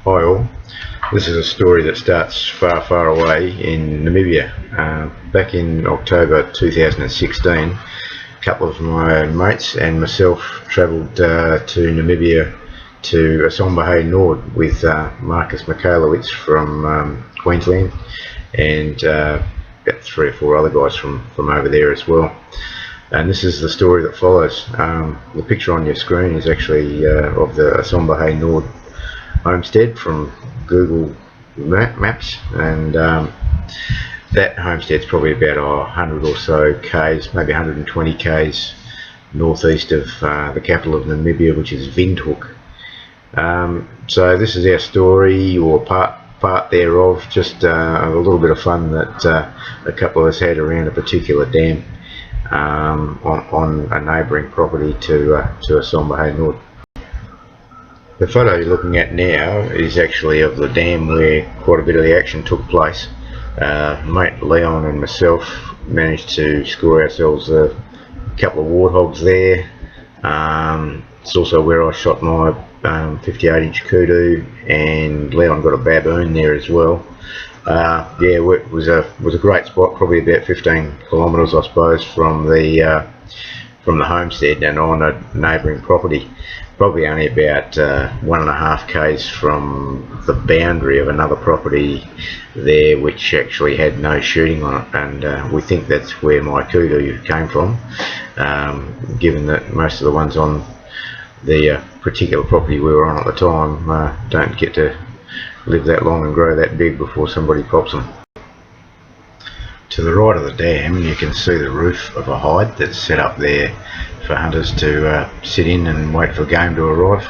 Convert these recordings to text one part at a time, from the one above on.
Hi all. This is a story that starts far, far away in Namibia. Back in October 2016, a couple of my mates and myself travelled to Namibia to Osombahe Nord with Marcus Michaelowicz from Queensland and about 3 or 4 other guys from over there as well. And this is the story that follows. The picture on your screen is actually of the Osombahe Nord homestead from Google Maps, and that homestead's probably about 100 or so k's, maybe 120 k's northeast of the capital of Namibia, which is Windhoek. So this is our story, or part thereof, just a little bit of fun that a couple of us had around a particular dam on a neighbouring property to Osombahe Nord. The photo you're looking at now is actually of the dam where quite a bit of the action took place. Mate Leon and myself managed to score ourselves a couple of warthogs there. It's also where I shot my 58-inch kudu, and Leon got a baboon there as well. Yeah, it was a great spot, probably about 15 kilometres I suppose from the homestead and on a neighbouring property. Probably only about 1.5 k's from the boundary of another property there, which actually had no shooting on it, and we think that's where my kudu came from, given that most of the ones on the particular property we were on at the time don't get to live that long and grow that big before somebody pops them. To the right of the dam you can see the roof of a hide that's set up there for hunters to sit in and wait for game to arrive.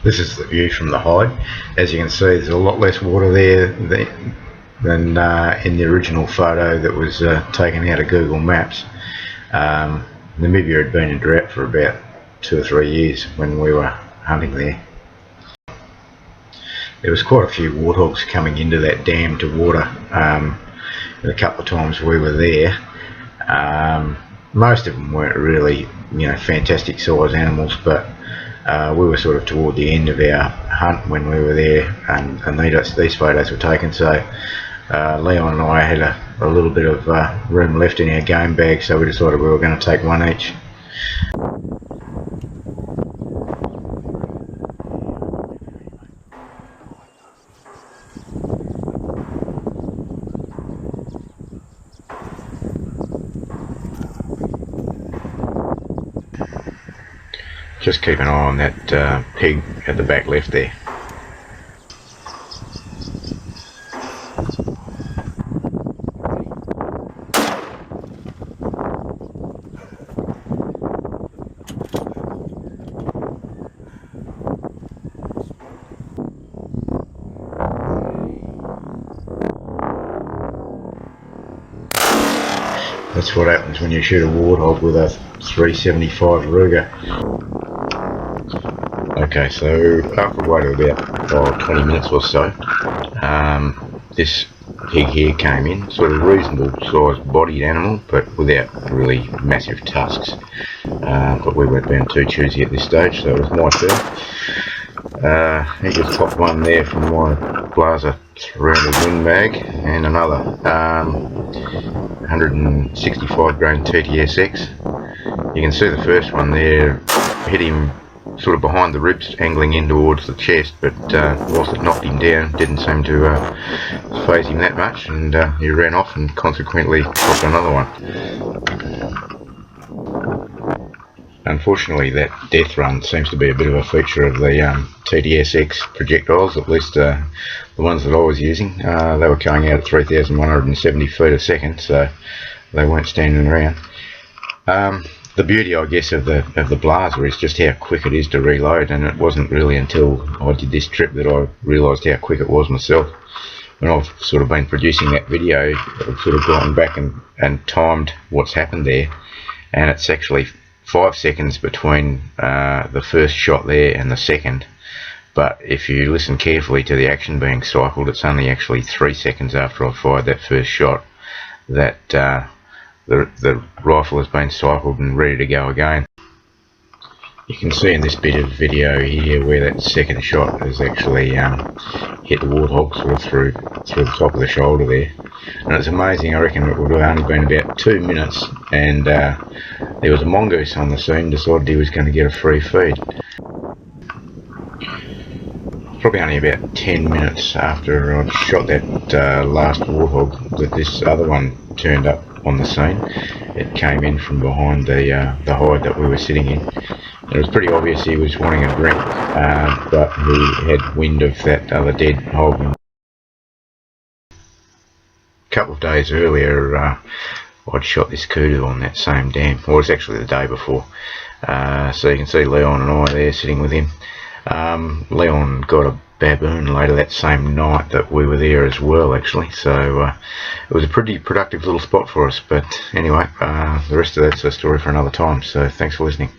This is the view from the hide. As you can see, there's a lot less water there than in the original photo that was taken out of Google Maps. Namibia had been in drought for about 2 or 3 years when we were hunting there. There was quite a few warthogs coming into that dam to water a couple of times we were there. Most of them weren't really, fantastic size animals, but we were sort of toward the end of our hunt when we were there, and these photos were taken. So Leon and I had a little bit of room left in our game bag, so we decided we were going to take one each. Just keep an eye on that pig at the back left there. That's what happens when you shoot a warthog with a 375 Ruger. Okay, so after a wait of about 20 minutes or so, this pig here came in, sort of reasonable sized bodied animal, but without really massive tusks. But we weren't being too choosy at this stage, so it was my turn. He just popped one there from my Blazer rounded wing mag, and another 165 grain TTSX. You can see the first one there hit him sort of behind the ribs, angling in towards the chest, but whilst it knocked him down, didn't seem to faze him that much, and he ran off and consequently popped another one. Unfortunately, that death run seems to be a bit of a feature of the TTSX projectiles, at least the ones that I was using. They were going out at 3,170 feet a second, so they weren't standing around. The beauty, I guess, of the Blazer is just how quick it is to reload, and it wasn't really until I did this trip that I realised how quick it was myself. When I've sort of been producing that video, I've sort of gone back and timed what's happened there, and it's actually 5 seconds between the first shot there and the second. But if you listen carefully to the action being cycled, it's only actually 3 seconds after I fired that first shot that the rifle has been cycled and ready to go again. You can see in this bit of video here where that second shot has actually hit the Warthog sort of through the top of the shoulder there. And it's amazing, I reckon it would have only been about 2 minutes, and there was a mongoose on the scene, decided he was going to get a free feed. Probably only about 10 minutes after I'd shot that last Warthog that this other one turned up on the scene. It came in from behind the hide that we were sitting in. It was pretty obvious he was wanting a drink, but he had wind of that other dead hog. A couple of days earlier, I'd shot this kudu on that same dam. Well, it was actually the day before. So you can see Leon and I there sitting with him. Leon got a baboon later that same night that we were there as well, actually. So it was a pretty productive little spot for us. But anyway, the rest of that's a story for another time. So thanks for listening.